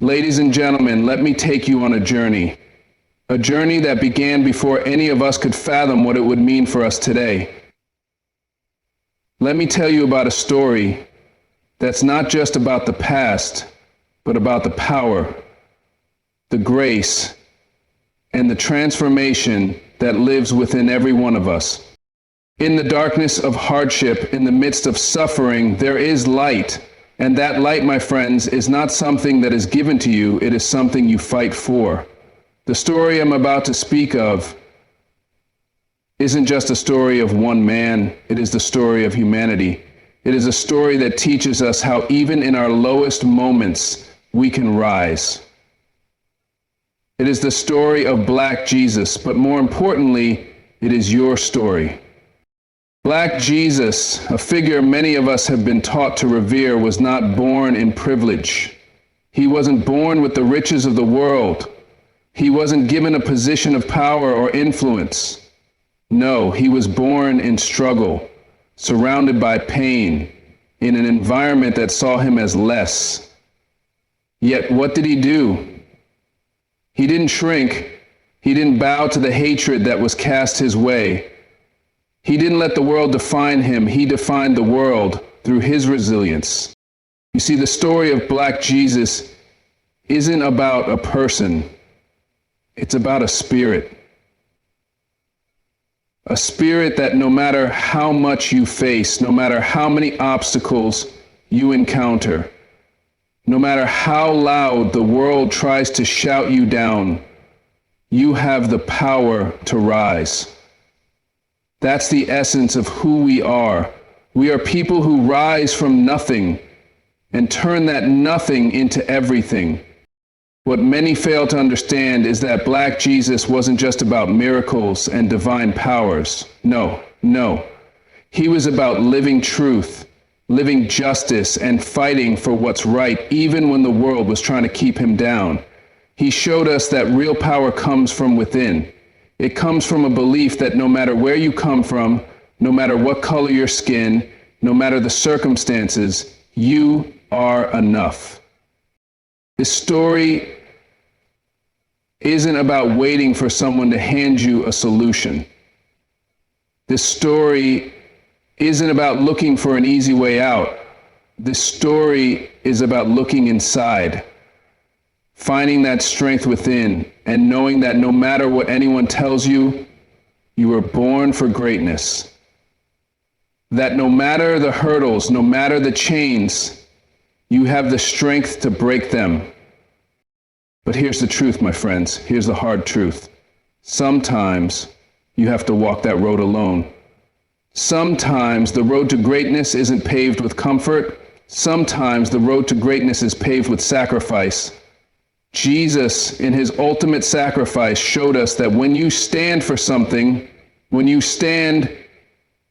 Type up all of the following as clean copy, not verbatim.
Ladies and gentlemen, let me take you on a journey that began before any of us could fathom what it would mean for us today. Let me tell you about a story that's not just about the past, but about the power, the grace, and the transformation that lives within every one of us. In the darkness of hardship, in the midst of suffering, there is light. And that light, my friends, is not something that is given to you, it is something you fight for. The story I'm about to speak of isn't just a story of one man, it is the story of humanity. It is a story that teaches us how even in our lowest moments, we can rise. It is the story of Black Jesus, but more importantly, it is your story. Black Jesus, a figure many of us have been taught to revere, was not born in privilege. He wasn't born with the riches of the world. He wasn't given a position of power or influence. No, he was born in struggle, surrounded by pain, in an environment that saw him as less. Yet what did he do? He didn't shrink. He didn't bow to the hatred that was cast his way. He didn't let the world define him. He defined the world through his resilience. You see, the story of Black Jesus isn't about a person. It's about a spirit. A spirit that no matter how much you face, no matter how many obstacles you encounter, no matter how loud the world tries to shout you down, you have the power to rise. That's the essence of who we are. We are people who rise from nothing and turn that nothing into everything. What many fail to understand is that Black Jesus wasn't just about miracles and divine powers. No. He was about living truth, living justice, and fighting for what's right, even when the world was trying to keep him down. He showed us that real power comes from within. It comes from a belief that no matter where you come from, no matter what color your skin, no matter the circumstances, you are enough. This story isn't about waiting for someone to hand you a solution. This story isn't about looking for an easy way out. This story is about looking inside, finding that strength within, and knowing that no matter what anyone tells you, you were born for greatness. That no matter the hurdles, no matter the chains, you have the strength to break them. But here's the truth, my friends. Here's the hard truth. Sometimes you have to walk that road alone. Sometimes the road to greatness isn't paved with comfort. Sometimes the road to greatness is paved with sacrifice. Jesus, in his ultimate sacrifice, showed us that when you stand for something, when you stand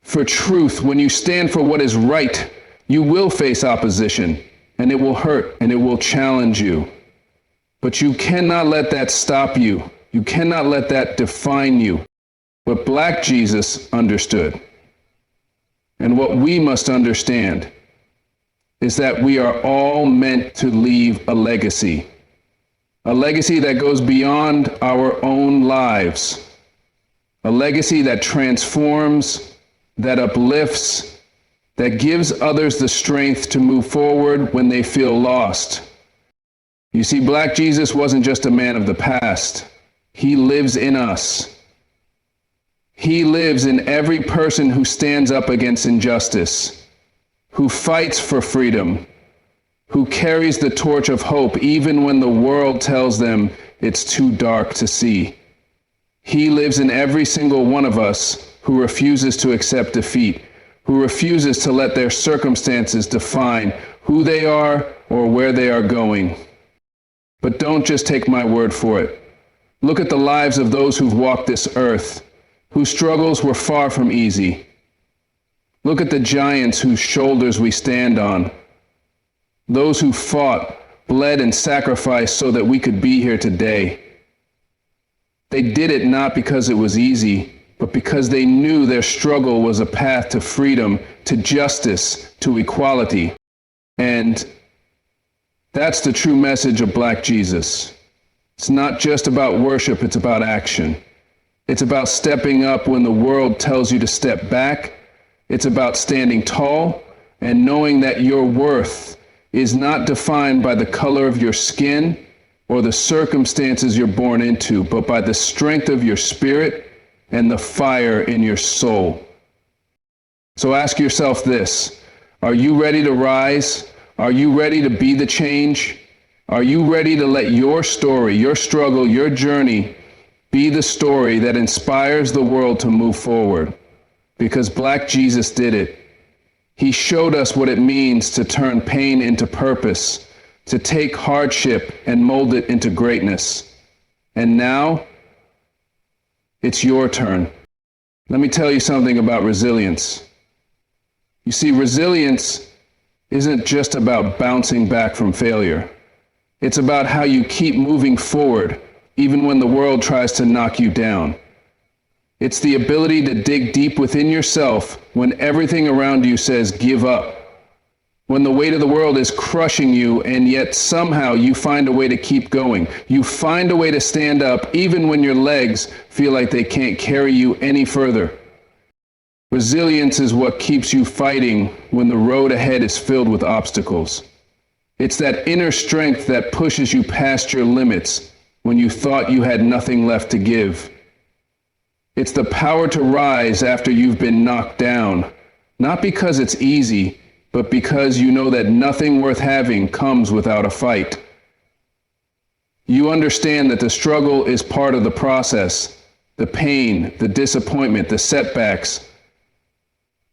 for truth, when you stand for what is right, you will face opposition, and it will hurt, and it will challenge you. But you cannot let that stop you. You cannot let that define you. What Black Jesus understood, and what we must understand, is that we are all meant to leave a legacy. A legacy that goes beyond our own lives. A legacy that transforms, that uplifts, that gives others the strength to move forward when they feel lost. You see, Black Jesus wasn't just a man of the past. He lives in us. He lives in every person who stands up against injustice, who fights for freedom, who carries the torch of hope even when the world tells them it's too dark to see. He lives in every single one of us who refuses to accept defeat, who refuses to let their circumstances define who they are or where they are going. But don't just take my word for it. Look at the lives of those who've walked this earth, whose struggles were far from easy. Look at the giants whose shoulders we stand on. Those who fought, bled, and sacrificed so that we could be here today. They did it not because it was easy, but because they knew their struggle was a path to freedom, to justice, to equality. And That's the true message of Black Jesus. It's not just about worship, it's about action. It's about stepping up when the world tells you to step back. It's about standing tall and knowing that your worth is not defined by the color of your skin or the circumstances you're born into, but by the strength of your spirit and the fire in your soul. So ask yourself this: are you ready to rise? Are you ready to be the change? Are you ready to let your story, your struggle, your journey be the story that inspires the world to move forward? Because Black Jesus did it. He showed us what it means to turn pain into purpose, to take hardship and mold it into greatness. And now, it's your turn. Let me tell you something about resilience. You see, resilience isn't just about bouncing back from failure. It's about how you keep moving forward, even when the world tries to knock you down. It's the ability to dig deep within yourself when everything around you says give up. When the weight of the world is crushing you and yet somehow you find a way to keep going. You find a way to stand up even when your legs feel like they can't carry you any further. Resilience is what keeps you fighting when the road ahead is filled with obstacles. It's that inner strength that pushes you past your limits when you thought you had nothing left to give. It's the power to rise after you've been knocked down, not because it's easy, but because you know that nothing worth having comes without a fight. You understand that the struggle is part of the process, the pain, the disappointment, the setbacks.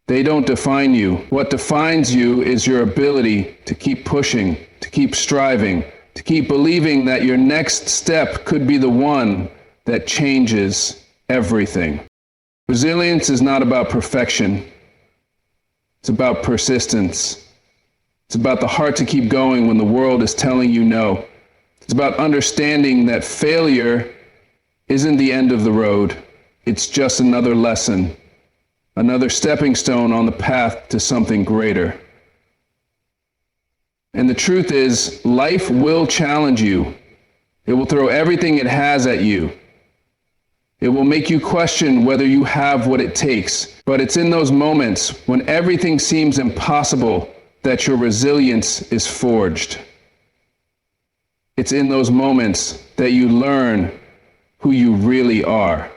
They don't define you. What defines you is your ability to keep pushing, to keep striving, to keep believing that your next step could be the one that changes everything. Resilience is not about perfection. It's about persistence. It's about the heart to keep going when the world is telling you no. It's about understanding that failure isn't the end of the road. It's just another lesson, another stepping stone on the path to something greater. And the truth is, life will challenge you. It will throw everything it has at you. It will make you question whether you have what it takes. But it's in those moments when everything seems impossible that your resilience is forged. It's in those moments that you learn who you really are.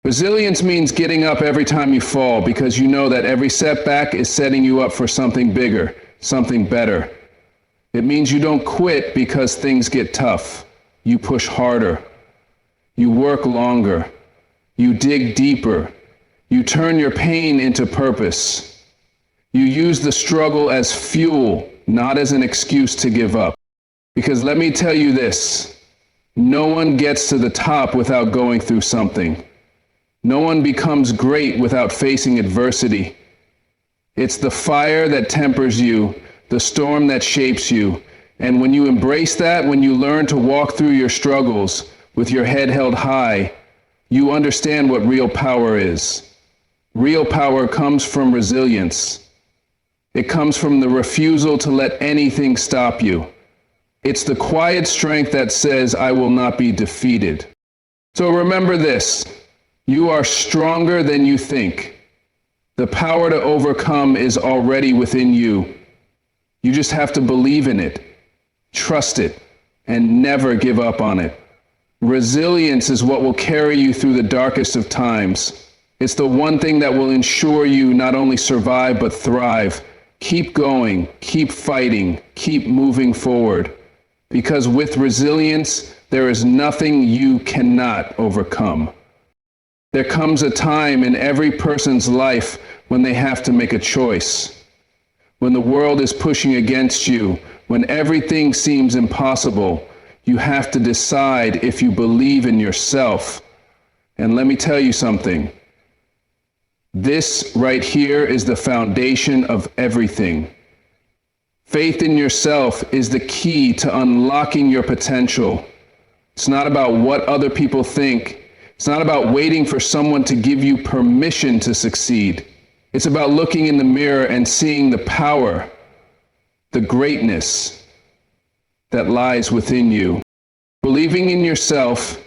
Resilience means getting up every time you fall because you know that every setback is setting you up for something bigger, something better. It means you don't quit because things get tough. You push harder. You work longer. You dig deeper. You turn your pain into purpose. You use the struggle as fuel, not as an excuse to give up. Because let me tell you this, no one gets to the top without going through something. No one becomes great without facing adversity. It's the fire that tempers you, the storm that shapes you. And when you embrace that, when you learn to walk through your struggles with your head held high, you understand what real power is. Real power comes from resilience. It comes from the refusal to let anything stop you. It's the quiet strength that says, I will not be defeated. So remember this, you are stronger than you think. The power to overcome is already within you. You just have to believe in it, trust it, and never give up on it. Resilience is what will carry you through the darkest of times. It's the one thing that will ensure you not only survive, but thrive. Keep going, keep fighting, keep moving forward. Because with resilience, there is nothing you cannot overcome. There comes a time in every person's life when they have to make a choice. When the world is pushing against you, when everything seems impossible, you have to decide if you believe in yourself. And let me tell you something. This right here is the foundation of everything. Faith in yourself is the key to unlocking your potential. It's not about what other people think. It's not about waiting for someone to give you permission to succeed. It's about looking in the mirror and seeing the power, the greatness, that lies within you. Believing in yourself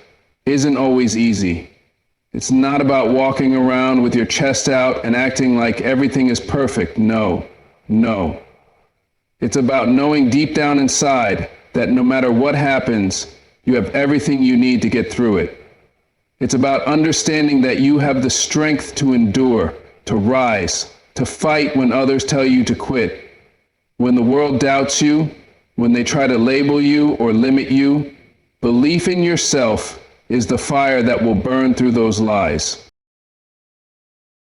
isn't always easy. It's not about walking around with your chest out and acting like everything is perfect. No. It's about knowing deep down inside that no matter what happens, you have everything you need to get through it. It's about understanding that you have the strength to endure, to rise, to fight when others tell you to quit. When the world doubts you, when they try to label you or limit you, belief in yourself is the fire that will burn through those lies.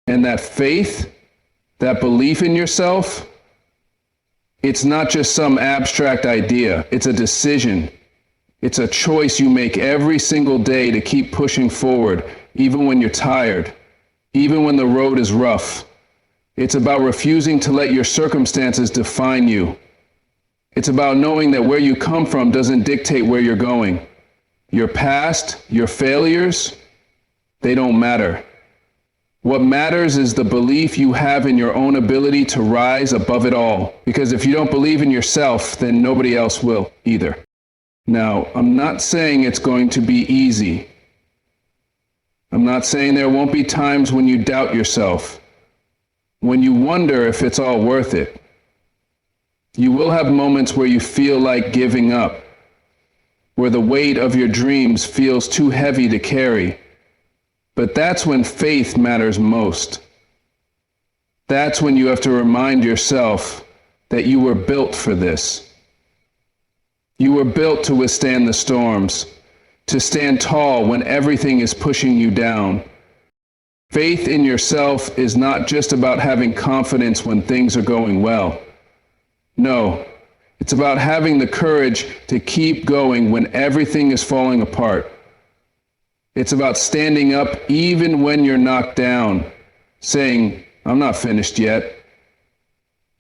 And that faith, that belief in yourself, it's not just some abstract idea. It's a decision. It's a choice you make every single day to keep pushing forward, even when you're tired, even when the road is rough. It's about refusing to let your circumstances define you. It's about knowing that where you come from doesn't dictate where you're going. Your past, your failures, they don't matter. What matters is the belief you have in your own ability to rise above it all. Because if you don't believe in yourself, then nobody else will either. Now, I'm not saying it's going to be easy. I'm not saying there won't be times when you doubt yourself, when you wonder if it's all worth it. You will have moments where you feel like giving up, where the weight of your dreams feels too heavy to carry. But that's when faith matters most. That's when you have to remind yourself that you were built for this. You were built to withstand the storms, to stand tall when everything is pushing you down. Faith in yourself is not just about having confidence when things are going well. No, it's about having the courage to keep going when everything is falling apart. It's about standing up even when you're knocked down, saying, "I'm not finished yet."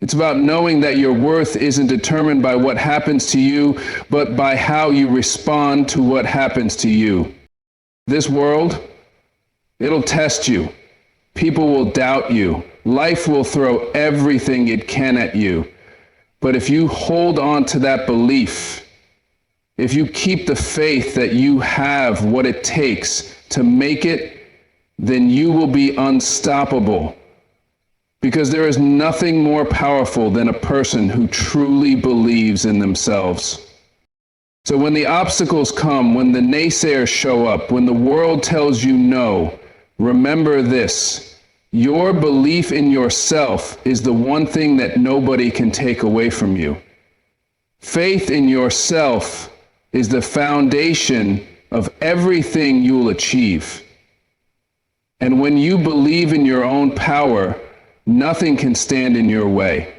It's about knowing that your worth isn't determined by what happens to you, but by how you respond to what happens to you. This world, it'll test you. People will doubt you. Life will throw everything it can at you. But if you hold on to that belief, if you keep the faith that you have what it takes to make it, then you will be unstoppable. Because there is nothing more powerful than a person who truly believes in themselves. So when the obstacles come, when the naysayers show up, when the world tells you no, remember this: your belief in yourself is the one thing that nobody can take away from you. Faith in yourself is the foundation of everything you'll achieve. And when you believe in your own power, nothing can stand in your way.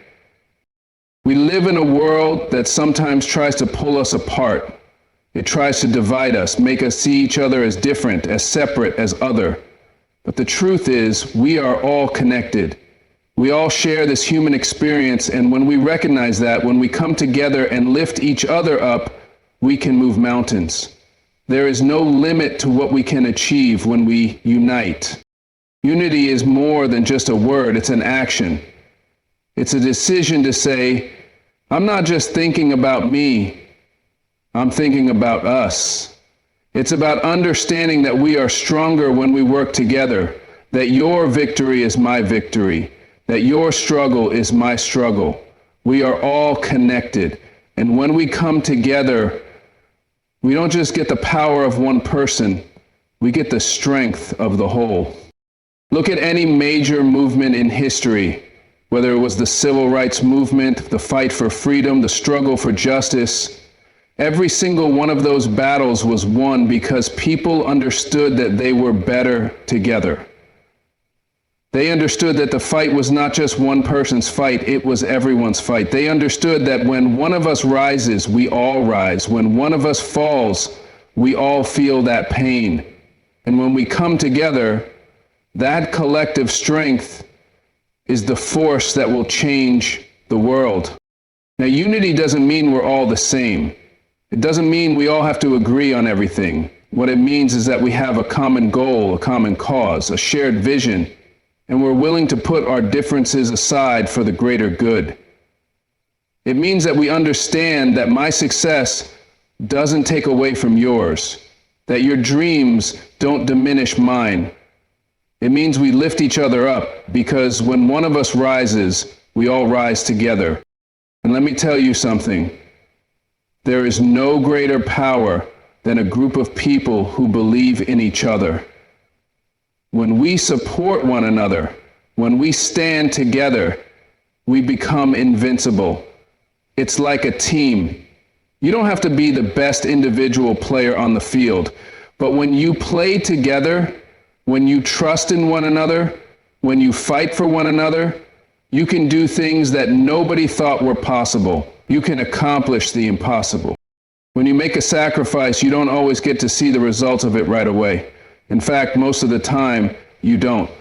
We live in a world that sometimes tries to pull us apart. It tries to divide us, make us see each other as different, as separate, as other. But the truth is, we are all connected. We all share this human experience, and when we recognize that, when we come together and lift each other up, we can move mountains. There is no limit to what we can achieve when we unite. Unity is more than just a word, it's an action. It's a decision to say, I'm not just thinking about me, I'm thinking about us. It's about understanding that we are stronger when we work together, that your victory is my victory, that your struggle is my struggle. We are all connected. And when we come together, we don't just get the power of one person, we get the strength of the whole. Look at any major movement in history, whether it was the civil rights movement, the fight for freedom, the struggle for justice. Every single one of those battles was won because people understood that they were better together. They understood that the fight was not just one person's fight, it was everyone's fight. They understood that when one of us rises, we all rise. When one of us falls, we all feel that pain. And when we come together, that collective strength is the force that will change the world. Now, unity doesn't mean we're all the same. It doesn't mean we all have to agree on everything. What it means is that we have a common goal, a common cause, a shared vision, and we're willing to put our differences aside for the greater good. It means that we understand that my success doesn't take away from yours, that your dreams don't diminish mine. It means we lift each other up, because when one of us rises, we all rise together. And let me tell you something. There is no greater power than a group of people who believe in each other. When we support one another, when we stand together, we become invincible. It's like a team. You don't have to be the best individual player on the field, but when you play together, when you trust in one another, when you fight for one another, you can do things that nobody thought were possible. You can accomplish the impossible. When you make a sacrifice, you don't always get to see the results of it right away. In fact, most of the time, you don't.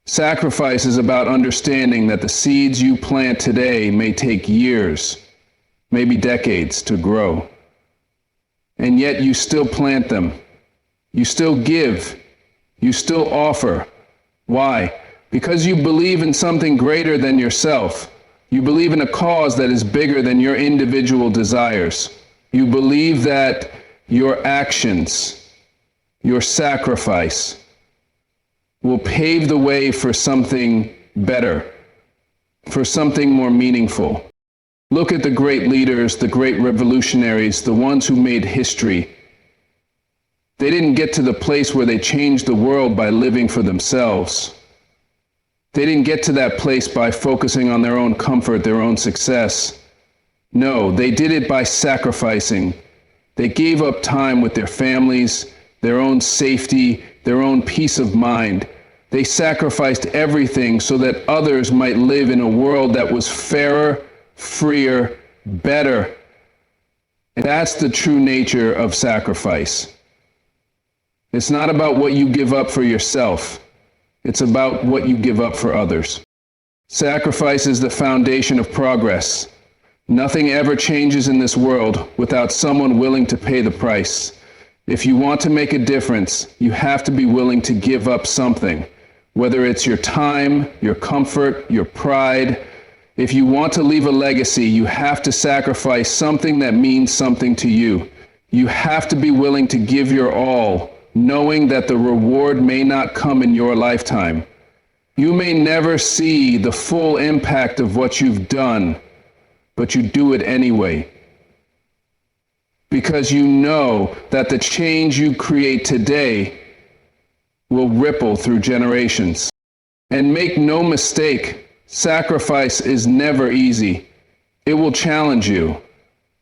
Sacrifice is about understanding that the seeds you plant today may take years, maybe decades to grow. And yet you still plant them. You still give. You still offer. Why? Because you believe in something greater than yourself. You believe in a cause that is bigger than your individual desires. You believe that your actions, your sacrifice, will pave the way for something better, for something more meaningful. Look at the great leaders, the great revolutionaries, the ones who made history. They didn't get to the place where they changed the world by living for themselves. They didn't get to that place by focusing on their own comfort, their own success. No, they did it by sacrificing. They gave up time with their families, their own safety, their own peace of mind. They sacrificed everything so that others might live in a world that was fairer, freer, better. And that's the true nature of sacrifice. It's not about what you give up for yourself. It's about what you give up for others. Sacrifice is the foundation of progress. Nothing ever changes in this world without someone willing to pay the price. If you want to make a difference, you have to be willing to give up something, whether it's your time, your comfort, your pride. If you want to leave a legacy, you have to sacrifice something that means something to you. You have to be willing to give your all, knowing that the reward may not come in your lifetime. You may never see the full impact of what you've done, but you do it anyway. Because you know that the change you create today will ripple through generations. And make no mistake, sacrifice is never easy. It will challenge you.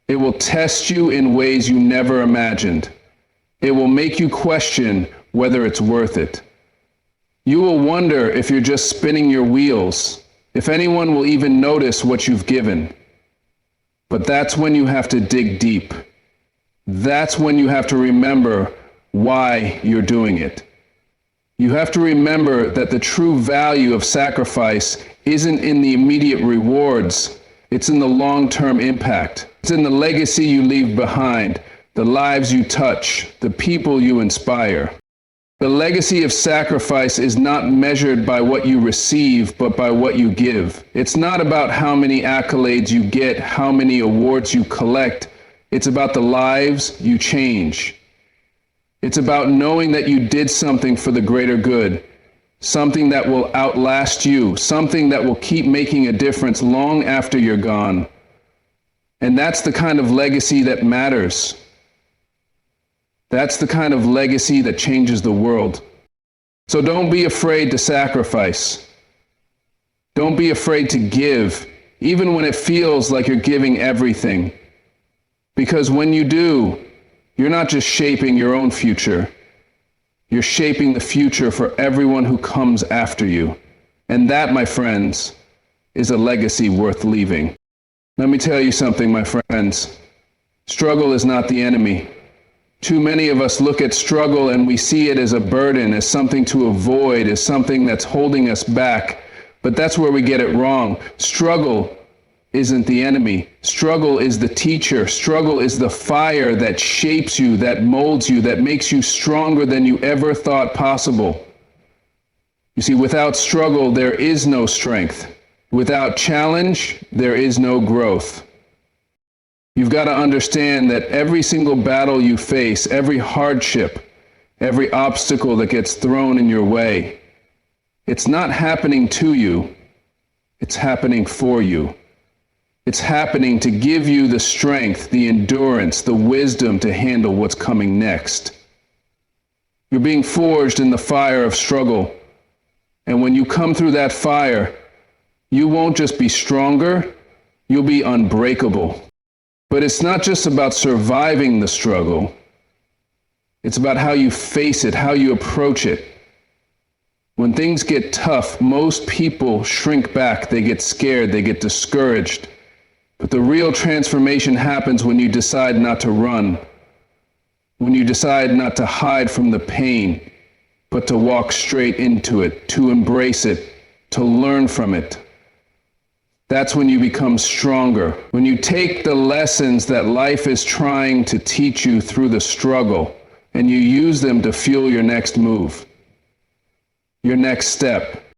It will test you in ways you never imagined. It will make you question whether it's worth it. You will wonder if you're just spinning your wheels, if anyone will even notice what you've given. But that's when you have to dig deep. That's when you have to remember why you're doing it. You have to remember that the true value of sacrifice isn't in the immediate rewards. It's in the long-term impact. It's in the legacy you leave behind, the lives you touch, the people you inspire. The legacy of sacrifice is not measured by what you receive, but by what you give. It's not about how many accolades you get, how many awards you collect. It's about the lives you change. It's about knowing that you did something for the greater good, something that will outlast you, something that will keep making a difference long after you're gone. And that's the kind of legacy that matters. That's the kind of legacy that changes the world. So don't be afraid to sacrifice. Don't be afraid to give, even when it feels like you're giving everything. Because when you do, you're not just shaping your own future. You're shaping the future for everyone who comes after you. And that, my friends, is a legacy worth leaving. Let me tell you something, my friends. Struggle is not the enemy. Too many of us look at struggle and we see it as a burden, as something to avoid, as something that's holding us back. But that's where we get it wrong. Struggle isn't the enemy. Struggle is the teacher. Struggle is the fire that shapes you, that molds you, that makes you stronger than you ever thought possible. You see, without struggle, there is no strength. Without challenge, there is no growth. You've got to understand that every single battle you face, every hardship, every obstacle that gets thrown in your way, it's not happening to you, it's happening for you. It's happening to give you the strength, the endurance, the wisdom to handle what's coming next. You're being forged in the fire of struggle, and when you come through that fire, you won't just be stronger, you'll be unbreakable. But it's not just about surviving the struggle. It's about how you face it, how you approach it. When things get tough, most people shrink back, they get scared, they get discouraged. But the real transformation happens when you decide not to run, when you decide not to hide from the pain, but to walk straight into it, to embrace it, to learn from it. That's when you become stronger, when you take the lessons that life is trying to teach you through the struggle, and you use them to fuel your next move, your next step.